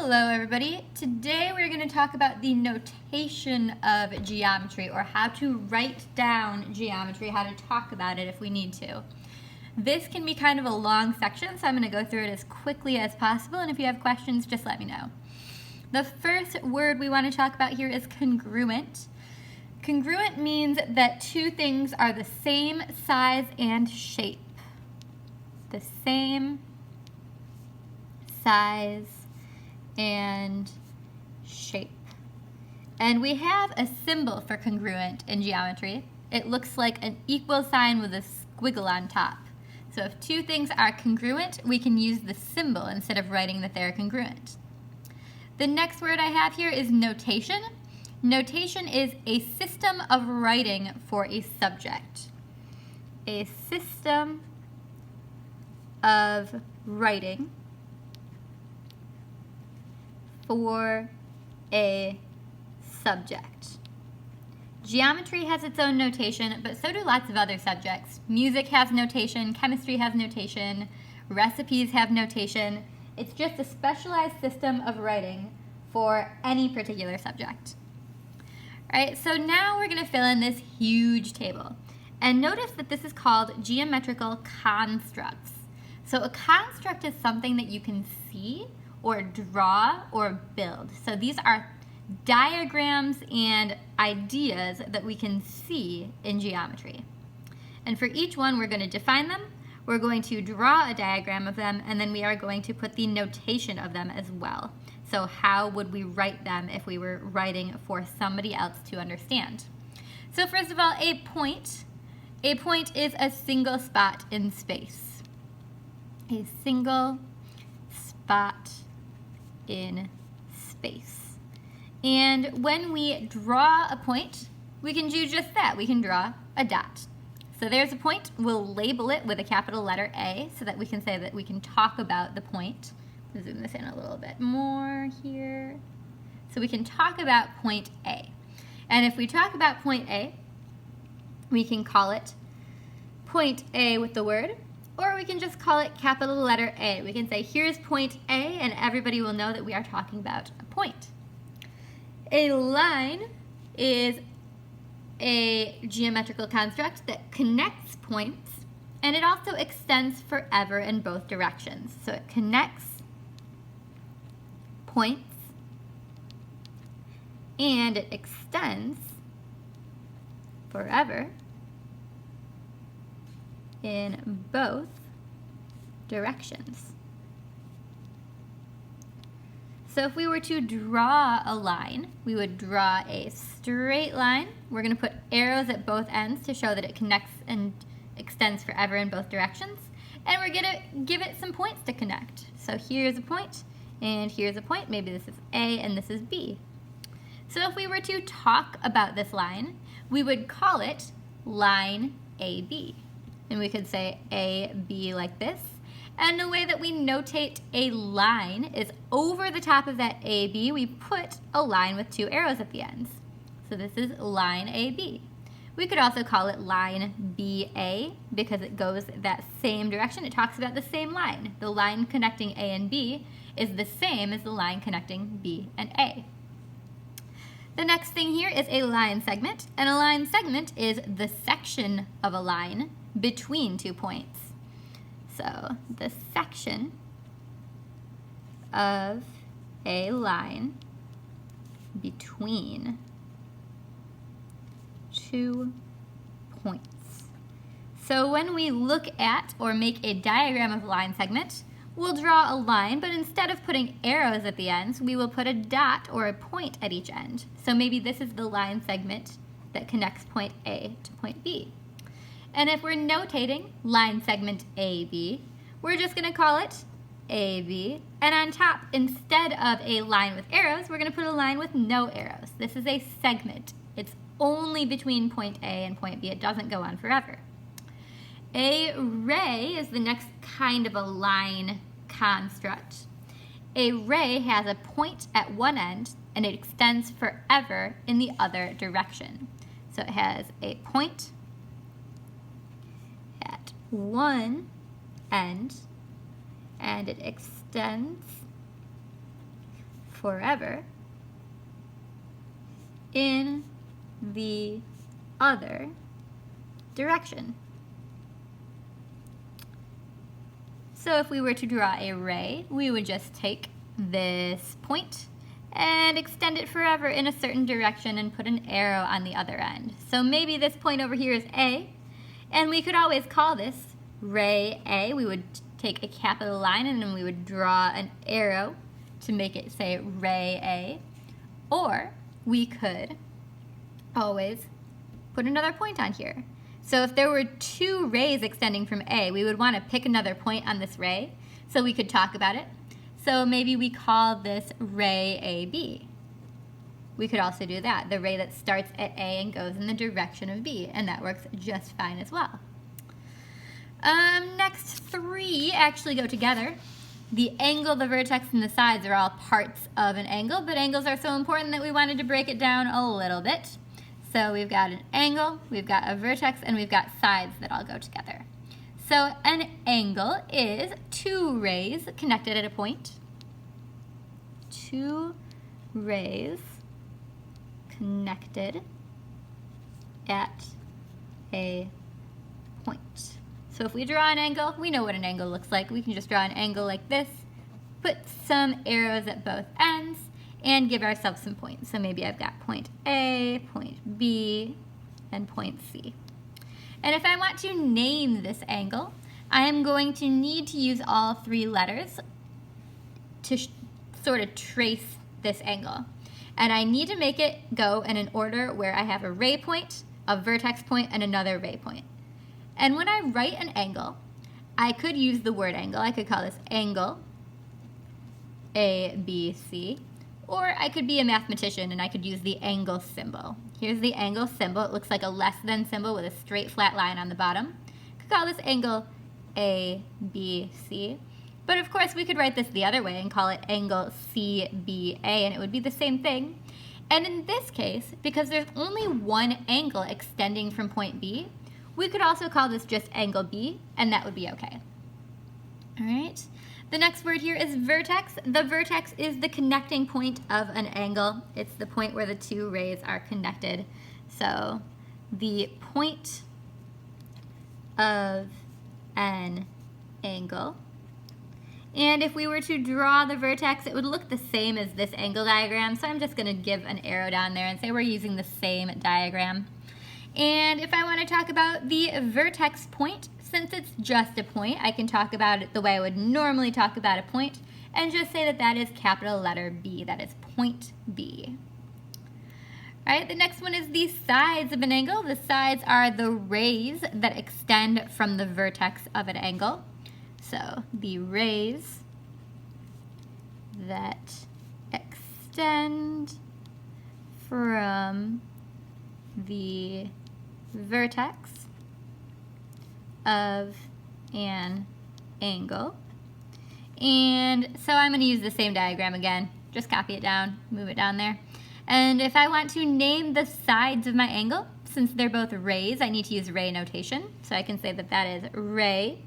Hello everybody. Today we're going to talk about the notation of geometry, or how to write down geometry, how to talk about it if we need to. This can be kind of a long section, so I'm going to go through it as quickly as possible, and if you have questions, just let me know. The first word we want to talk about here is congruent. Congruent means that two things are the same size and shape. The same size and shape. And we have a symbol for congruent in geometry. It looks like an equal sign with a squiggle on top. So if two things are congruent, we can use the symbol instead of writing that they're congruent. The next word I have here is notation. Notation is a system of writing for a subject. A system of writing for a subject. Geometry has its own notation, but so do lots of other subjects. Music has notation, chemistry has notation, recipes have notation. It's just a specialized system of writing for any particular subject. All right, so now we're going to fill in this huge table. And notice that this is called geometrical constructs. So a construct is something that you can see or draw or build. So these are diagrams and ideas that we can see in geometry. And for each one, we're going to define them, we're going to draw a diagram of them, and then we are going to put the notation of them as well. So how would we write them if we were writing for somebody else to understand? So first of all, a point is a single spot in space. A single spot in space. And when we draw a point, we can do just that. We can draw a dot. So there's a point. We'll label it with a capital letter A so that we can say that we can talk about the point. I'll zoom this in a little bit more here. So we can talk about point A. And if we talk about point A, we can call it point A with the word, or we can just call it capital letter A. We can say, here's point A, and everybody will know that we are talking about a point. A line is a geometrical construct that connects points, and it also extends forever in both directions. So it connects points, and it extends forever in both directions. So if we were to draw a line, we would draw a straight line. We're going to put arrows at both ends to show that it connects and extends forever in both directions. And we're going to give it some points to connect. So here's a point, and here's a point. Maybe this is A and this is B. So if we were to talk about this line, we would call it line AB. And we could say AB like this. And the way that we notate a line is over the top of that AB, we put a line with two arrows at the ends. So this is line AB. We could also call it line BA because it goes that same direction. It talks about the same line. The line connecting A and B is the same as the line connecting B and A. The next thing here is a line segment, and a line segment is the section of a line between 2 points. So the section of a line between 2 points. So when we look at or make a diagram of a line segment, we'll draw a line, but instead of putting arrows at the ends, we will put a dot or a point at each end. So maybe this is the line segment that connects point A to point B. And if we're notating line segment AB, we're just going to call it AB. And on top, instead of a line with arrows, we're going to put a line with no arrows. This is a segment. It's only between point A and point B. It doesn't go on forever. A ray is the next kind of a line construct. A ray has a point at one end, and it extends forever in the other direction. So it has a point at one end, and it extends forever in the other direction. So if we were to draw a ray, we would just take this point and extend it forever in a certain direction and put an arrow on the other end. So maybe this point over here is A, and we could always call this ray A. We would take a capital line and then we would draw an arrow to make it say ray A. Or we could always put another point on here. So if there were two rays extending from A, we would want to pick another point on this ray so we could talk about it. So maybe we call this ray AB. We could also do that, the ray that starts at A and goes in the direction of B, and that works just fine as well. Next three actually go together. The angle, the vertex, and the sides are all parts of an angle, but angles are so important that we wanted to break it down a little bit. So we've got an angle, we've got a vertex, and we've got sides that all go together. So an angle is two rays connected at a point. Two rays connected at a point. So if we draw an angle, we know what an angle looks like. We can just draw an angle like this, put some arrows at both ends, and give ourselves some points. So maybe I've got point A, point B, and point C. And if I want to name this angle, I am going to need to use all three letters to sort of trace this angle. And I need to make it go in an order where I have a ray point, a vertex point, and another ray point. And when I write an angle, I could use the word angle. I could call this angle A, B, C. Or I could be a mathematician and I could use the angle symbol. Here's the angle symbol. It looks like a less than symbol with a straight flat line on the bottom. I could call this angle A, B, C. But of course we could write this the other way and call it angle CBA, and it would be the same thing. And in this case, because there's only one angle extending from point B, we could also call this just angle B, and that would be okay. All right. The next word here is vertex. The vertex is the connecting point of an angle. It's the point where the two rays are connected. So the point of an angle. And if we were to draw the vertex, it would look the same as this angle diagram. So I'm just going to give an arrow down there and say we're using the same diagram. And if I want to talk about the vertex point, since it's just a point, I can talk about it the way I would normally talk about a point and just say that that is capital letter B. That is point B. All right, the next one is the sides of an angle. The sides are the rays that extend from the vertex of an angle. So the rays that extend from the vertex of an angle. And so I'm going to use the same diagram again. Just copy it down, move it down there. And if I want to name the sides of my angle, since they're both rays, I need to use ray notation. So I can say that that is ray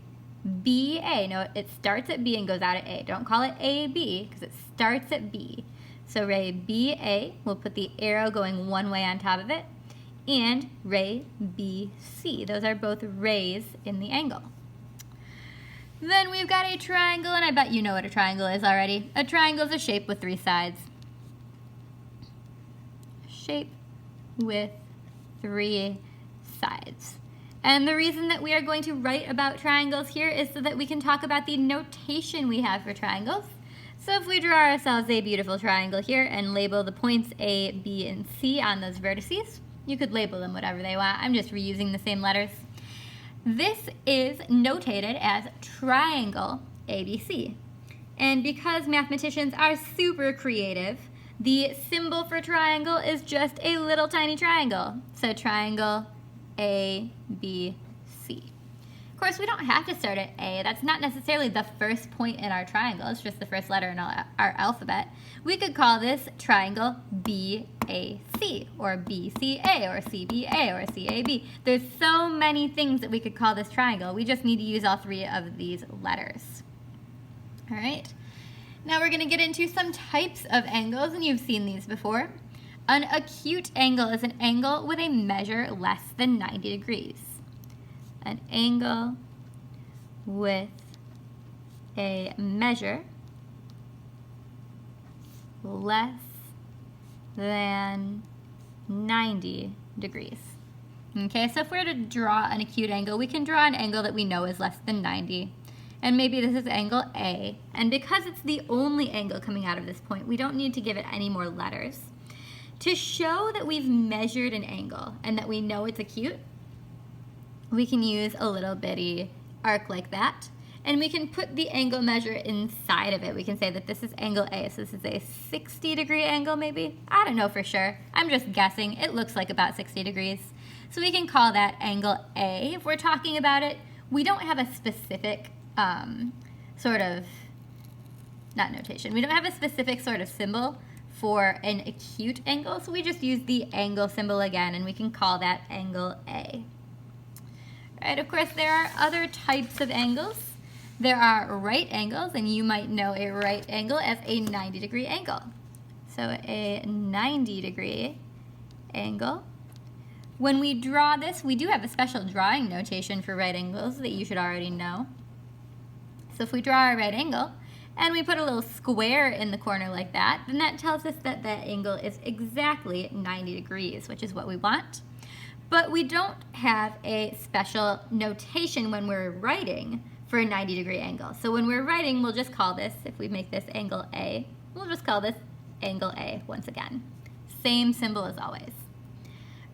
BA. No, it starts at B and goes out at A. Don't call it AB because it starts at B. So ray BA, we'll put the arrow going one way on top of it, and ray BC. Those are both rays in the angle. Then we've got a triangle, and I bet you know what a triangle is already. A triangle is a shape with three sides. Shape with three sides. And the reason that we are going to write about triangles here is so that we can talk about the notation we have for triangles. So if we draw ourselves a beautiful triangle here and label the points A, B, and C on those vertices, you could label them whatever they want. I'm just reusing the same letters. This is notated as triangle ABC. And because mathematicians are super creative, the symbol for triangle is just a little tiny triangle. So triangle ABC. Of course, we don't have to start at A. That's not necessarily the first point in our triangle. It's just the first letter in our alphabet. We could call this triangle BAC, or BCA, or CBA, or CAB. There's so many things that we could call this triangle. We just need to use all three of these letters. All right. Now we're going to get into some types of angles, and you've seen these before. An acute angle is an angle with a measure less than 90 degrees. An angle with a measure less than 90 degrees. Okay, so if we were to draw an acute angle, we can draw an angle that we know is less than 90. And maybe this is angle A. And because it's the only angle coming out of this point, we don't need to give it any more letters. To show that we've measured an angle and that we know it's acute, we can use a little bitty arc like that. And we can put the angle measure inside of it. We can say that this is angle A, so this is a 60-degree angle maybe. I don't know for sure. I'm just guessing. It looks like about 60 degrees. So we can call that angle A if we're talking about it. We don't have a specific sort of, not notation, we don't have a specific sort of symbol for an acute angle, so we just use the angle symbol again, and we can call that angle A. Right, of course, there are other types of angles. There are right angles, and you might know a right angle as a 90-degree angle. So a 90-degree angle. When we draw this, we do have a special drawing notation for right angles that you should already know. So if we draw our right angle, and we put a little square in the corner like that, then that tells us that that angle is exactly 90 degrees, which is what we want. But we don't have a special notation when we're writing for a 90-degree angle. So when we're writing, we'll just call this, if we make this angle A, we'll just call this angle A once again. Same symbol as always.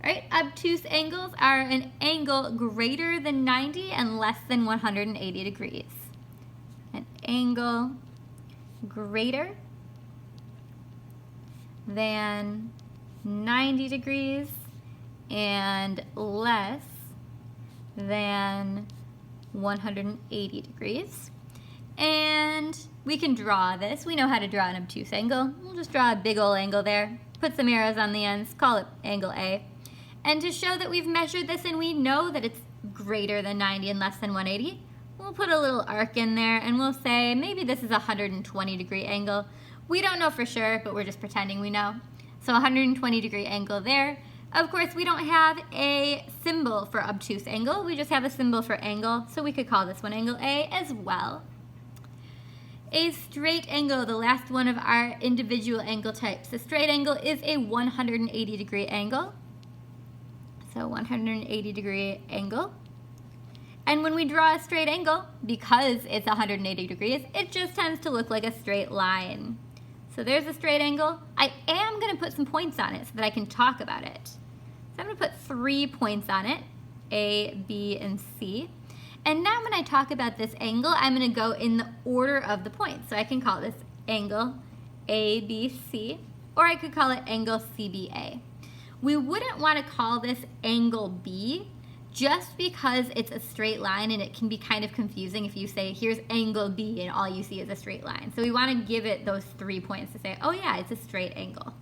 All right, obtuse angles are an angle greater than 90 and less than 180 degrees. An angle greater than 90 degrees and less than 180 degrees. And we can draw this. We know how to draw an obtuse angle. We'll just draw a big old angle there, put some arrows on the ends, call it angle A. And to show that we've measured this and we know that it's greater than 90 and less than 180, we'll put a little arc in there and we'll say maybe this is a 120-degree angle. We don't know for sure, but we're just pretending we know. So 120-degree angle there. Of course, we don't have a symbol for obtuse angle. We just have a symbol for angle, so we could call this one angle A as well. A straight angle, the last one of our individual angle types. A straight angle is a 180-degree angle. So 180-degree angle. And when we draw a straight angle, because it's 180 degrees, it just tends to look like a straight line. So there's a straight angle. I am going to put some points on it so that I can talk about it. So I'm going to put 3 points on it, A, B, and C. And now when I talk about this angle, I'm going to go in the order of the points. So I can call this angle ABC, or I could call it angle CBA. We wouldn't want to call this angle B just because it's a straight line and it can be kind of confusing if you say, here's angle B and all you see is a straight line. So we want to give it those 3 points to say, oh yeah, it's a straight angle.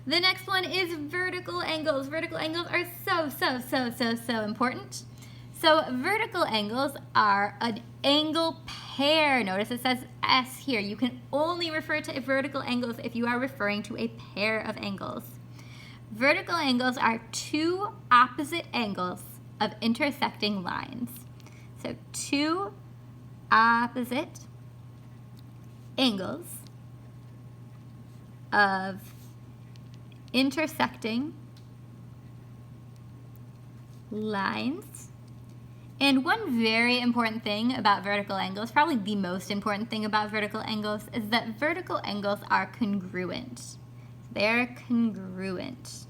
The next one is vertical angles. Vertical angles are so important. So vertical angles are an angle pair. Notice it says S here. You can only refer to vertical angles if you are referring to a pair of angles. Vertical angles are 2 opposite angles of intersecting lines. So 2 opposite angles of intersecting lines. And one very important thing about vertical angles, probably the most important thing about vertical angles, is that vertical angles are congruent. They're congruent.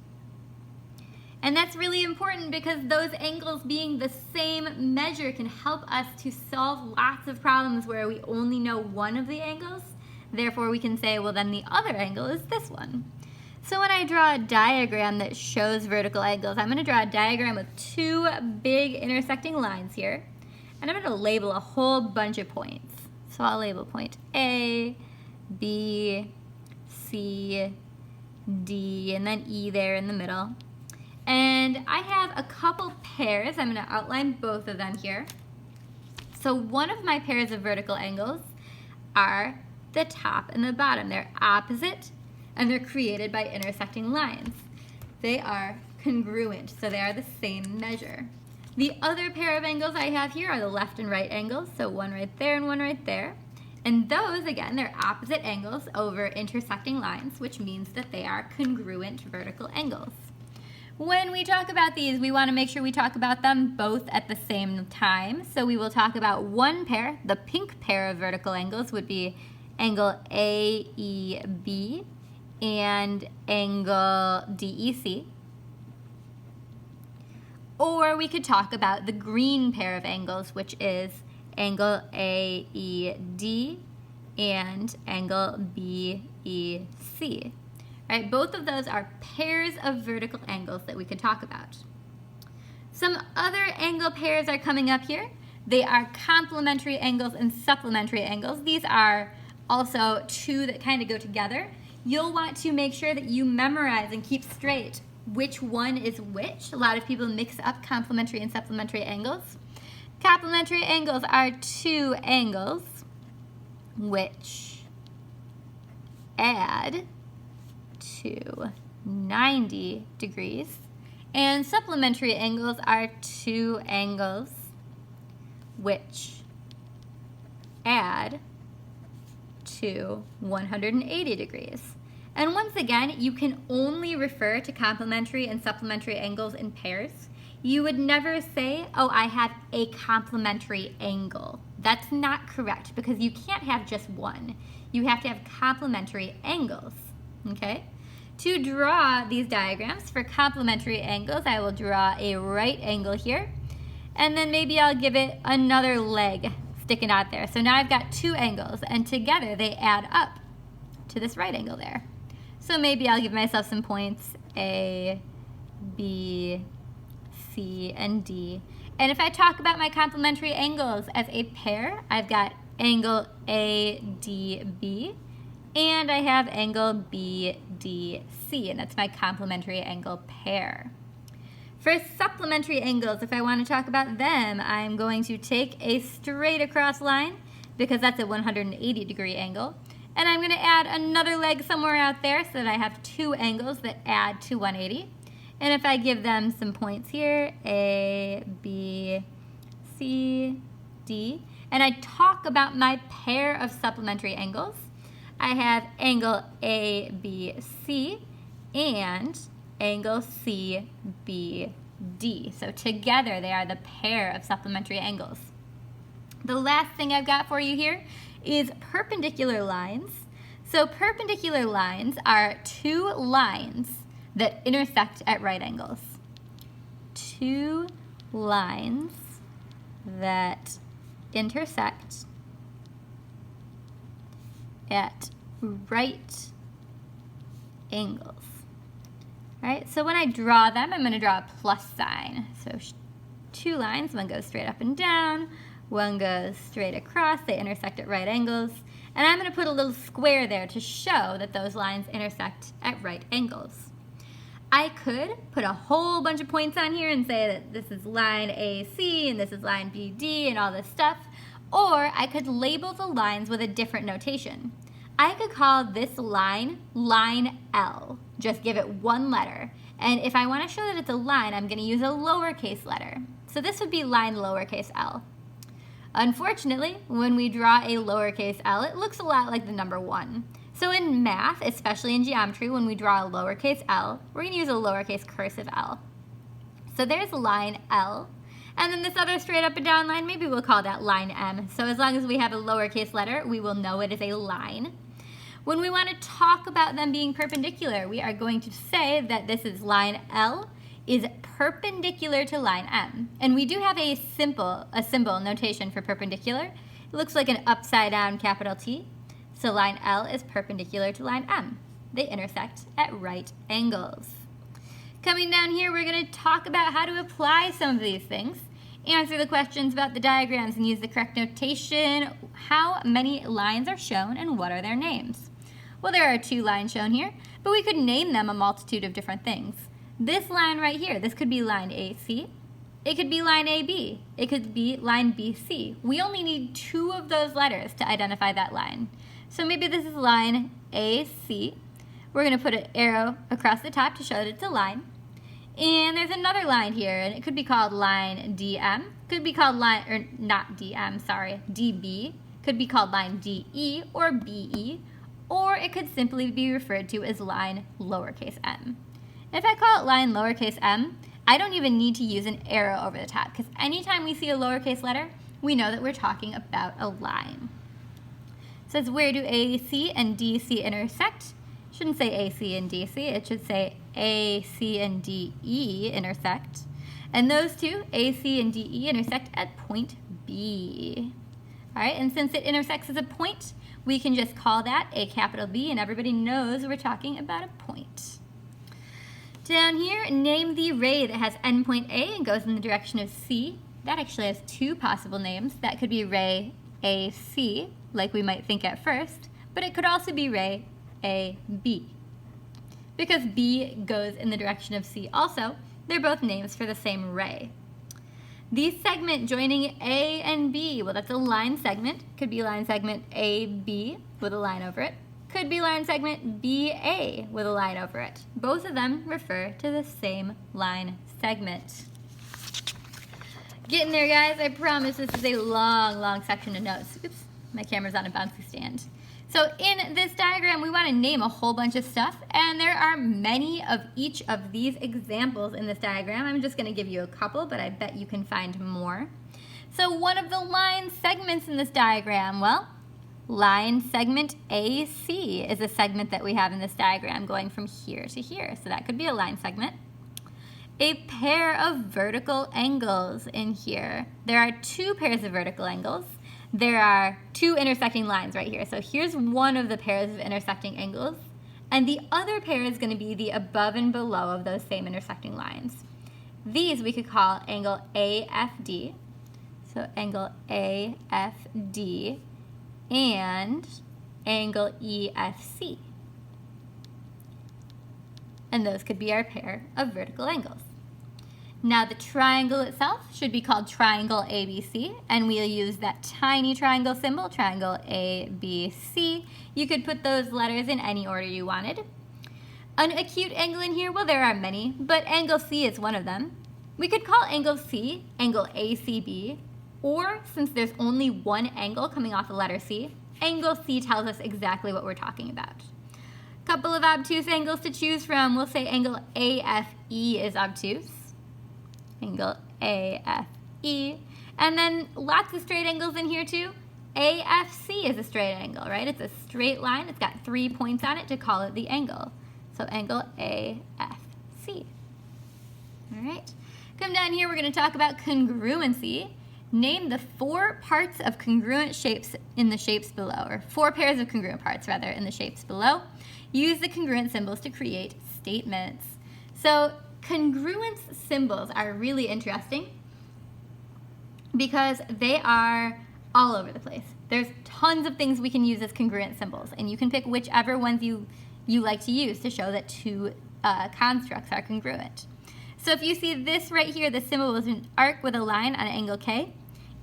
And that's really important because those angles being the same measure can help us to solve lots of problems where we only know one of the angles. Therefore, we can say, well, then the other angle is this one. So when I draw a diagram that shows vertical angles, I'm going to draw a diagram with 2 big intersecting lines here. And I'm going to label a whole bunch of points. So I'll label point A, B, C, D, and then E there in the middle. And I have a couple pairs. I'm going to outline both of them here. So one of my pairs of vertical angles are the top and the bottom. They're opposite, and they're created by intersecting lines. They are congruent, so they are the same measure. The other pair of angles I have here are the left and right angles, so one right there and one right there. And those, again, they're opposite angles over intersecting lines, which means that they are congruent vertical angles. When we talk about these, we want to make sure we talk about them both at the same time. So we will talk about one pair. The pink pair of vertical angles would be angle AEB and angle DEC. Or we could talk about the green pair of angles, which is angle AED and angle BEC. Right? Both of those are pairs of vertical angles that we could talk about. Some other angle pairs are coming up here. They are complementary angles and supplementary angles. These are also two that kind of go together. You'll want to make sure that you memorize and keep straight which one is which. A lot of people mix up complementary and supplementary angles. Complementary angles are two angles which add to 90 degrees, and supplementary angles are two angles which add to 180 degrees. And once again, you can only refer to complementary and supplementary angles in pairs. You would never say, oh, I have a complementary angle. That's not correct because you can't have just one. You have to have complementary angles, okay? To draw these diagrams for complementary angles, I will draw a right angle here, and then maybe I'll give it another leg sticking out there. So now I've got two angles, and together they add up to this right angle there. So maybe I'll give myself some points, A, B, C, and D. And if I talk about my complementary angles as a pair, I've got angle ADB, and I have angle BDC, and that's my complementary angle pair. For supplementary angles, if I want to talk about them, I'm going to take a straight across line, because that's a 180 degree angle, and I'm going to add another leg somewhere out there so that I have two angles that add to 180. And if I give them some points here, A, B, C, D, and I talk about my pair of supplementary angles, I have angle ABC and angle CBD. So together they are the pair of supplementary angles. The last thing I've got for you here is perpendicular lines. So perpendicular lines are two lines that intersect at right angles. Two lines that intersect at right angles. All right, so when I draw them, I'm going to draw a plus sign. So two lines, one goes straight up and down, one goes straight across, they intersect at right angles, and I'm going to put a little square there to show that those lines intersect at right angles. I could put a whole bunch of points on here and say that this is line AC and this is line BD and all this stuff, or I could label the lines with a different notation. I could call this line, line L. Just give it one letter. And if I want to show that it's a line, I'm going to use a lowercase letter. So this would be line lowercase l. Unfortunately, when we draw a lowercase l, it looks a lot like the number 1. So in math, especially in geometry, when we draw a lowercase l, we're going to use a lowercase cursive l. So there's line L. And then this other straight up and down line, maybe we'll call that line M. So as long as we have a lowercase letter, we will know it is a line. When we want to talk about them being perpendicular, we are going to say that this is line L is perpendicular to line M. And we do have a symbol notation for perpendicular. It looks like an upside down capital T. So line L is perpendicular to line M. They intersect at right angles. Coming down here, we're going to talk about how to apply some of these things, answer the questions about the diagrams and use the correct notation, how many lines are shown, and what are their names. Well, there are 2 lines shown here, but we could name them a multitude of different things. This line right here, this could be line AC. It could be line AB. It could be line BC. We only need 2 of those letters to identify that line. So maybe this is line AC. We're going to put an arrow across the top to show that it's a line. And there's another line here, and it could be called line DM. Could be called line, or not DM, sorry, DB. Could be called line DE or BE. Or it could simply be referred to as line lowercase m. If I call it line lowercase m, I don't even need to use an arrow over the top, because anytime we see a lowercase letter, we know that we're talking about a line. It says, where do AC and DC intersect? It shouldn't say AC and DC, it should say AC and DE intersect. And those two, AC and DE, intersect at point B. All right, and since it intersects as a point, we can just call that a capital B, and everybody knows we're talking about a point. Down here, name the ray that has endpoint A and goes in the direction of C. That actually has two possible names. That could be ray AC, like we might think at first, but it could also be ray AB. Because B goes in the direction of C also, they're both names for the same ray. The segment joining A and B, well, that's a line segment. Could be line segment AB with a line over it. Could be line segment BA with a line over it. Both of them refer to the same line segment. Getting there, guys. I promise this is a long, long section of notes. Oops, my camera's on a bouncy stand. So in this diagram, we want to name a whole bunch of stuff, and there are many of each of these examples in this diagram. I'm just going to give you a couple, but I bet you can find more. So one of the line segments in this diagram, well, line segment AC is a segment that we have in this diagram going from here to here. So that could be a line segment. A pair of vertical angles in here. There are two pairs of vertical angles. There are two intersecting lines right here. So here's one of the pairs of intersecting angles, and the other pair is going to be the above and below of those same intersecting lines. These we could call angle AFD. So angle AFD and angle EFC. And those could be our pair of vertical angles. Now the triangle itself should be called triangle ABC, and we'll use that tiny triangle symbol, triangle ABC. You could put those letters in any order you wanted. An acute angle in here, well, there are many, but angle C is one of them. We could call angle C angle ACB, or since there's only one angle coming off the letter C, angle C tells us exactly what we're talking about. Couple of obtuse angles to choose from. We'll say angle AFE is obtuse. Angle AFE. And then lots of straight angles in here too. AFC is a straight angle, right? It's a straight line. It's got 3 points on it to call it the angle. So angle AFC. All right. Come down here, we're going to talk about congruency. Name the 4 parts of congruent shapes in the shapes below, or 4 pairs of congruent parts, rather, in the shapes below. Use the congruent symbols to create statements. So congruence symbols are really interesting because they are all over the place. There's tons of things we can use as congruent symbols, and you can pick whichever ones you like to use to show that 2 constructs are congruent. So if you see this right here, the symbol is an arc with a line on angle K.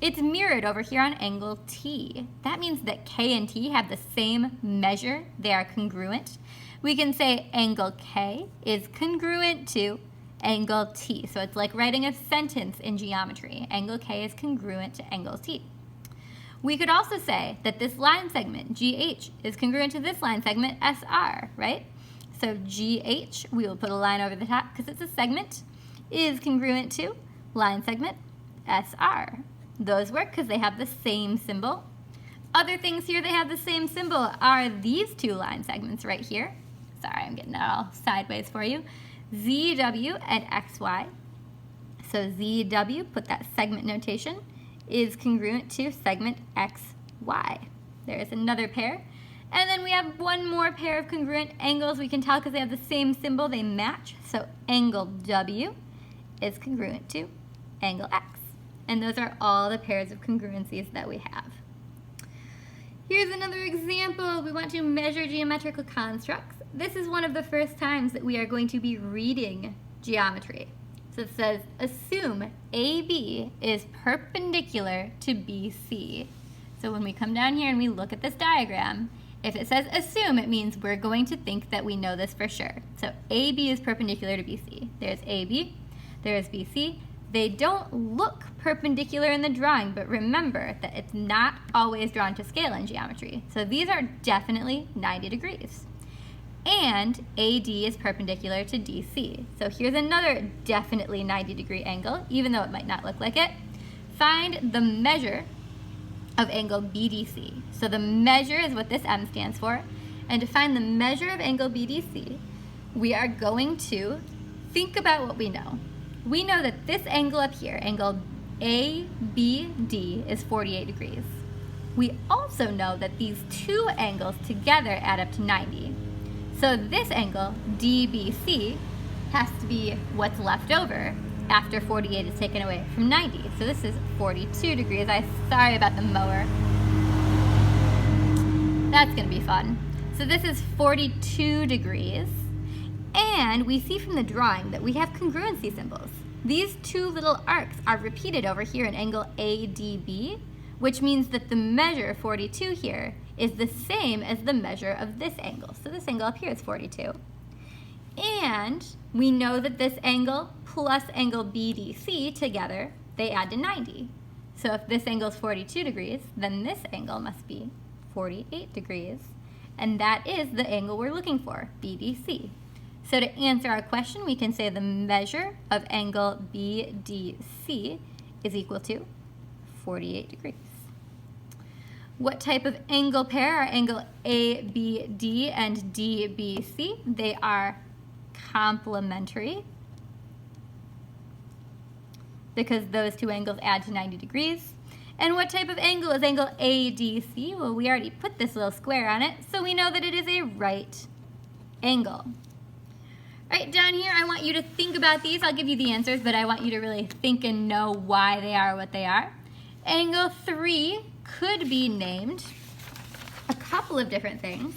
It's mirrored over here on angle T. That means that K and T have the same measure. They are congruent. We can say angle K is congruent to angle T. So it's like writing a sentence in geometry. Angle K is congruent to angle T. We could also say that this line segment, GH, is congruent to this line segment, SR, right? So GH, we will put a line over the top because it's a segment, is congruent to line segment SR. Those work because they have the same symbol. Other things here that have the same symbol are these 2 line segments right here. Sorry, I'm getting that all sideways for you. ZW and XY. So ZW, put that segment notation, is congruent to segment XY. There's another pair. And then we have one more pair of congruent angles. We can tell because they have the same symbol, they match. So angle W is congruent to angle X. And those are all the pairs of congruencies that we have. Here's another example. We want to measure geometrical constructs. This is one of the first times that we are going to be reading geometry. So it says, assume AB is perpendicular to BC. So when we come down here and we look at this diagram, If it says assume, it means we're going to think that we know this for sure. So AB is perpendicular to BC. There's AB, there's BC. They don't look perpendicular in the drawing, but remember that it's not always drawn to scale in geometry. So these are definitely 90 degrees. And AD is perpendicular to DC. So here's another definitely 90-degree angle, even though it might not look like it. Find the measure of angle BDC. So the measure is what this M stands for. And to find the measure of angle BDC, we are going to think about what we know. We know that this angle up here, angle ABD, is 48 degrees. We also know that these two angles together add up to 90. So this angle, DBC, has to be what's left over after 48 is taken away from 90. So this is 42 degrees. Sorry about the mower. That's going to be fun. So this is 42 degrees. And we see from the drawing that we have congruency symbols. These two little arcs are repeated over here in angle ADB, which means that the measure 42 here is the same as the measure of this angle. So this angle up here is 42. And we know that this angle plus angle BDC together, they add to 90. So if this angle is 42 degrees, then this angle must be 48 degrees. And that is the angle we're looking for, BDC. So to answer our question, we can say the measure of angle BDC is equal to 48 degrees. What type of angle pair are angle ABD and DBC? They are complementary because those two angles add to 90 degrees. And what type of angle is angle ADC? Well, we already put this little square on it, so we know that it is a right angle. Right down here, I want you to think about these. I'll give you the answers, but I want you to really think and know why they are what they are. Angle 3 could be named a couple of different things,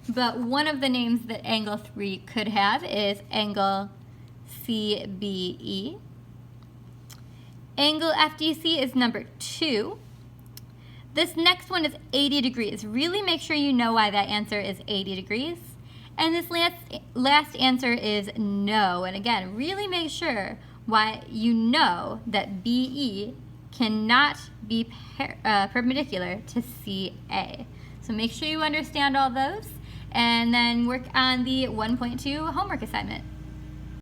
but one of the names that angle 3 could have is angle CBE. Angle FDC is number 2. This next one is 80 degrees. Really make sure you know why that answer is 80 degrees. And this last answer is no. And again, really make sure why you know that BE cannot be perpendicular to CA. So make sure you understand all those and then work on the 1.2 homework assignment.